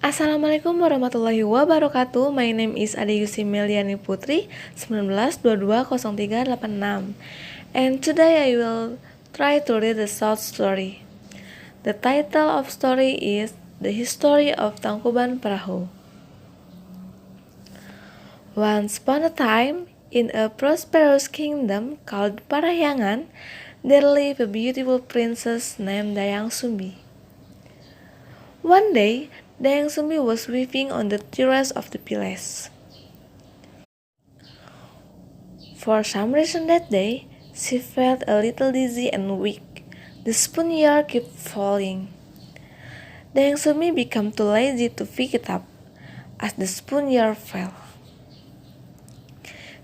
Assalamualaikum warahmatullahi wabarakatuh. My name is Yusi Meliyani Putri 19220386. And today I will try to read a short story. The title of story is The History of Tangkuban Perahu. Once upon a time, in a prosperous kingdom called Parahyangan, there lived a beautiful princess named Dayang Sumbi. One day, Dayang Sumbi was weaving on the terrace of the palace. For some reason that day, she felt a little dizzy and weak. The spoon kept falling. Dayang Sumbi became too lazy to pick it up as the spoon fell.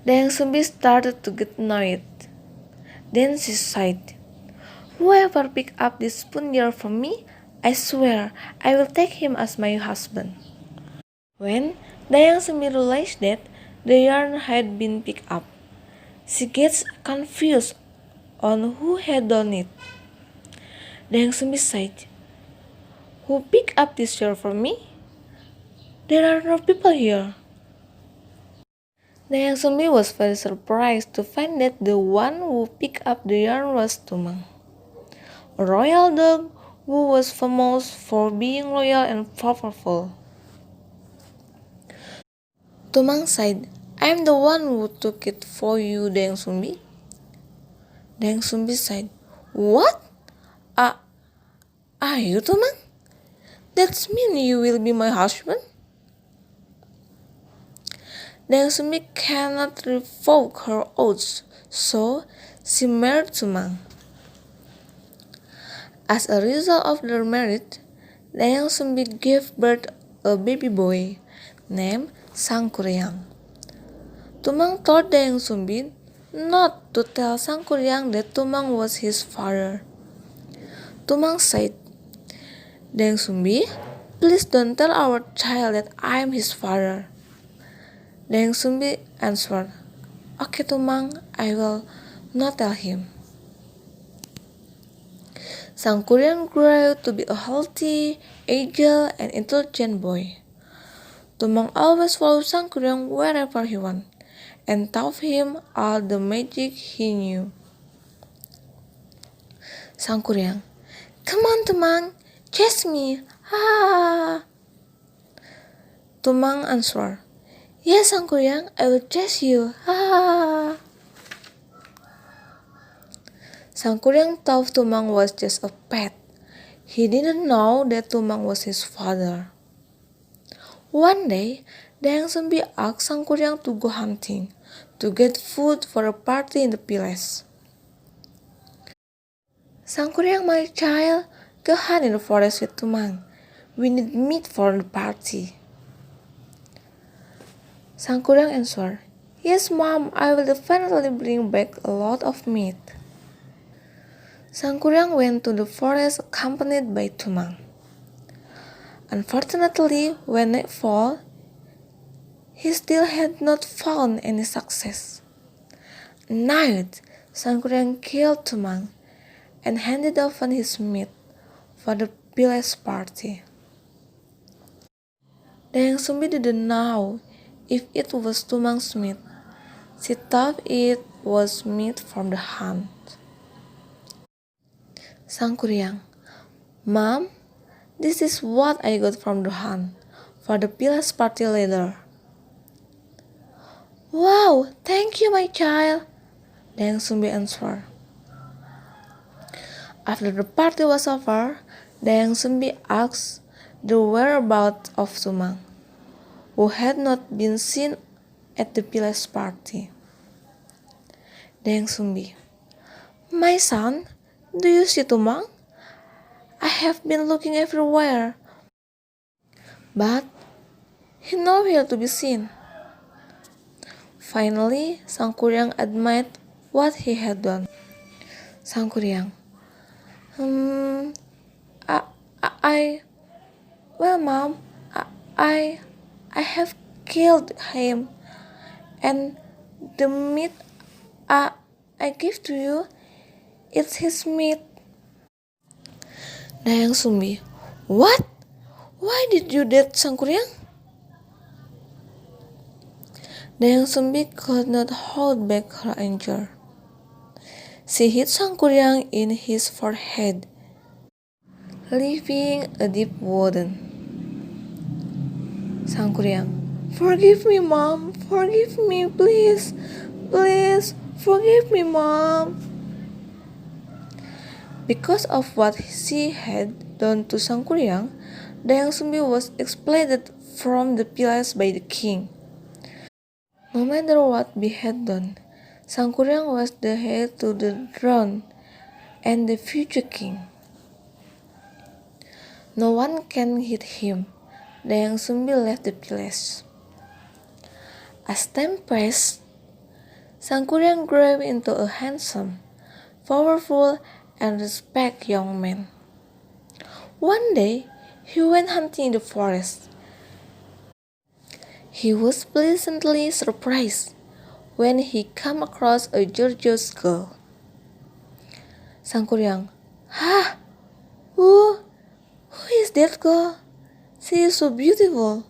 Dayang Sumbi started to get annoyed. Then she sighed, "Whoever picked up this spoon for me, I swear I will take him as my husband." When Dayang Sumbi realized that the yarn had been picked up, she gets confused on who had done it. Dayang Sumbi said, "Who picked up this yarn for me? There are no people here." Dayang Sumbi was very surprised to find that the one who picked up the yarn was Tumang, a royal dog who was famous for being loyal and powerful. Tumang said, "I am the one who took it for you, Dayang Sumbi." Dayang Sumbi said, "What? Are you Tumang? That means you will be my husband?" Dayang Sumbi cannot revoke her oath, so she married Tumang. As a result of their marriage, Dayang Sumbi gave birth a baby boy named Sangkuriang. Tumang told Dayang Sumbi not to tell Sangkuriang that Tumang was his father. Tumang said, "Dayang Sumbi, please don't tell our child that I am his father." Dayang Sumbi answered, "Okay, Tumang, I will not tell him." Sangkuriang grew to be a healthy, agile, and intelligent boy. Tumang always followed Sangkuriang wherever he went, and taught him all the magic he knew. Sangkuriang, "Come on, Tumang, chase me, ah!" Tumang answered, "Yes, Sangkuriang, I will chase you, ah!" Sangkuriang thought Tumang was just a pet. He didn't know that Tumang was his father. One day, Dayang Sumbi asked Sangkuriang to go hunting, to get food for a party in the palace. "Sangkuriang, my child, go hunt in the forest with Tumang. We need meat for the party." Sangkuriang answered, "Yes, Mom, I will definitely bring back a lot of meat." Sangkuriang went to the forest accompanied by Tumang. Unfortunately, when nightfall, he still had not found any success. At night, Sangkuriang killed Tumang and handed over his meat for the palace party. Dayang Sumbi didn't know if it was Tumang's meat. She thought it was meat from the hunt. Sangkuriang, "Mom, this is what I got from the hunt for the palace party later." "Wow, thank you, my child," Dayang Sumbi answered. After the party was over, Dayang Sumbi asked the whereabouts of Tumang, who had not been seen at the palace party. Dayang Sumbi, "My son, do you see Tumang? I have been looking everywhere, but he's nowhere to be seen." Finally, Sangkuriang admitted what he had done. Sangkuriang, well, Mom, I have killed him, and the meat I give to you, it's his meat." Dayang Sumbi, "What? Why did you that, Sangkuryang? Dayang Sumbi could not hold back her anger. She hit Sangkuryang in his forehead, leaving a deep wound. Sangkuryang, forgive me, Mom. Forgive me, please. Please, forgive me, Mom. Because of what she had done to Sangkuryang, Dayang Sumbi was expelled from the palace by the king. No matter what we had done, Sangkuryang was the heir to the throne and the future king. No one can hit him. Dayang Sumbi left the palace. As time passed, Sangkuryang grew into a handsome, powerful, and respected young man. One day, he went hunting in the forest. He was pleasantly surprised when he came across a gorgeous girl. Sangkuryang, "Ha! Who is that girl? She is so beautiful."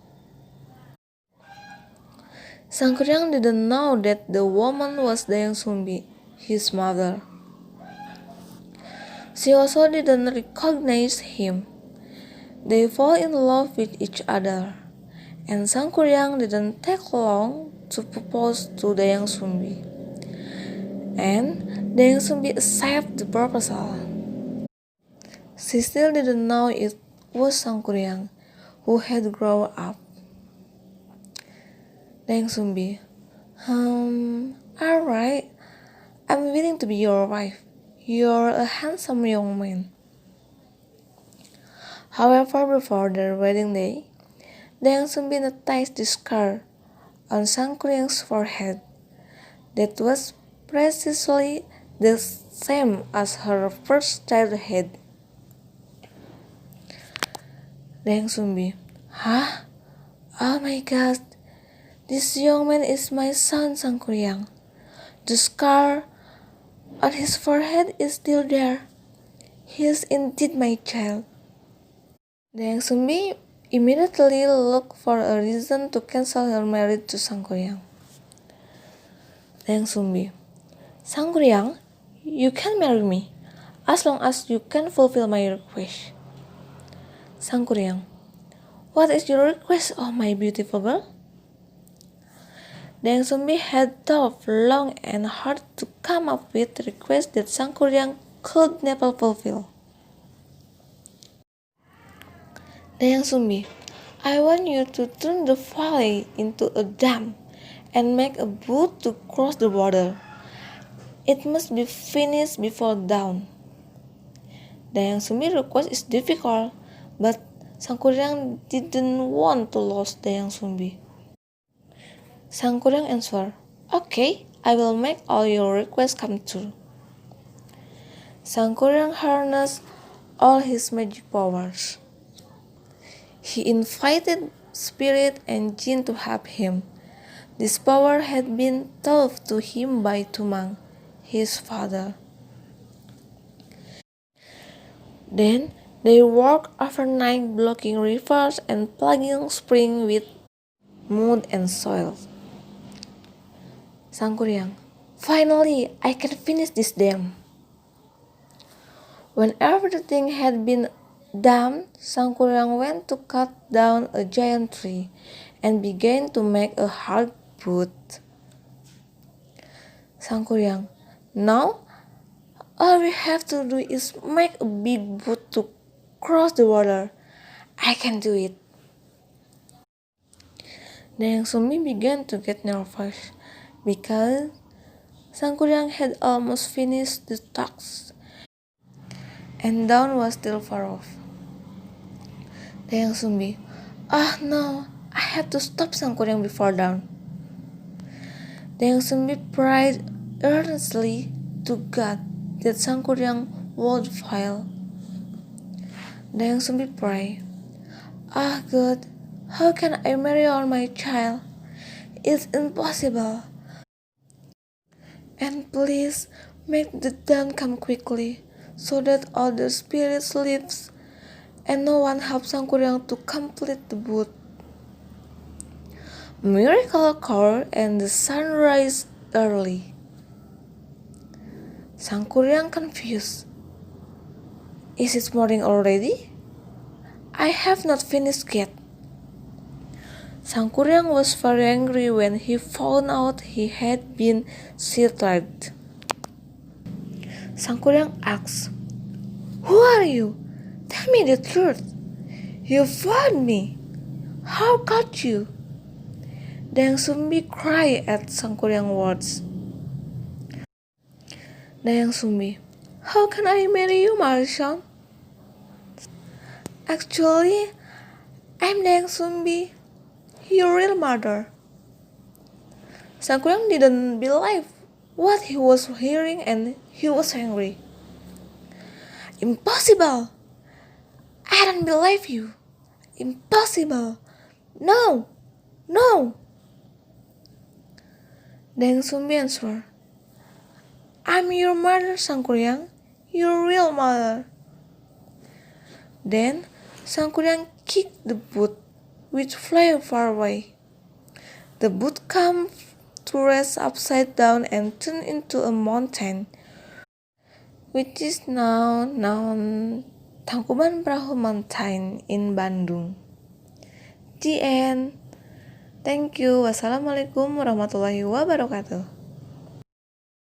Sangkuryang didn't know that the woman was Dayang Sumbi, his mother. She also didn't recognize him. They fall in love with each other, and Sangkuryang didn't take long to propose to Dayang Sumbi. And Dayang Sumbi accepted the proposal. She still didn't know it was Sangkuryang who had grown up. Dayang Sumbi, alright, I'm willing to be your wife. You're a handsome young man. However, before their wedding day, Dayang Sumbi noticed the scar on Sangkuryang's forehead that was precisely the same as her first child had. Dayang Sumbi, huh? Oh my God, this young man is my son Sangkuryang. The scar on his forehead is still there. He is indeed my child. Dayang Sumbi immediately looked for a reason to cancel her marriage to Sangkuryang. Dayang Sumbi, Sangkuryang, you can marry me as long as you can fulfill my request. Sangkuryang, what is your request, oh my beautiful girl? Dayang Sumbi had thought long and hard to come up with a request that Sangkuryang could never fulfill. Dayang Sumbi, I want you to turn the valley into a dam and make a boat to cross the border. It must be finished before dawn. Dayang Sumbi's request is difficult, but Sangkuryang didn't want to lose Dayang Sumbi. Sangkuryang answered, okay, I will make all your requests come true. Sangkuryang harnessed all his magic powers. He invited spirit and jinn to help him. This power had been taught to him by Tumang, his father. Then they worked overnight blocking rivers and plugging springs with mud and soil. Sangkuryang, finally, I can finish this dam. When everything had been done, Sangkuryang went to cut down a giant tree and began to make a hard boat. Sangkuryang, now all we have to do is make a big boat to cross the water. I can do it. Dayang Sumbi began to get nervous because Sangkuryang had almost finished the task and dawn was still far off. Dayang Sumbi, no, I have to stop Sangkuryang before dawn. Dayang Sumbi prayed earnestly to God that Sangkuryang would fail. Dayang Sumbi prayed, God, how can I marry all my child? It's impossible. And please make the dawn come quickly so that all the spirits live and no one helped Sangkuriang to complete the boat. A miracle occurred and the sun rose early. Sangkuriang confused. Is it morning already? I have not finished yet. Sangkuriang was very angry when he found out he had been sidetracked. Sangkuriang asked, "Who are you? Tell me the truth. You found me. How could you?" Dayang Sumbi cried at Sangkuriang's words. Dayang Sumbi, "How can I marry you, my son? Actually, I'm Dayang Sumbi, your real mother." Sangkuriang didn't believe what he was hearing and he was angry. "Impossible! I don't believe you. Impossible! No! No!" Dayang Sumbi answered, "I'm your mother, Sangkuriang, your real mother." Then Sangkuriang kicked the boat, which flew far away. The boat came to rest upside down and turned into a mountain, which is now known Tangkuban Perahu Mountain in Bandung. The end. Thank you. Wassalamualaikum warahmatullahi wabarakatuh.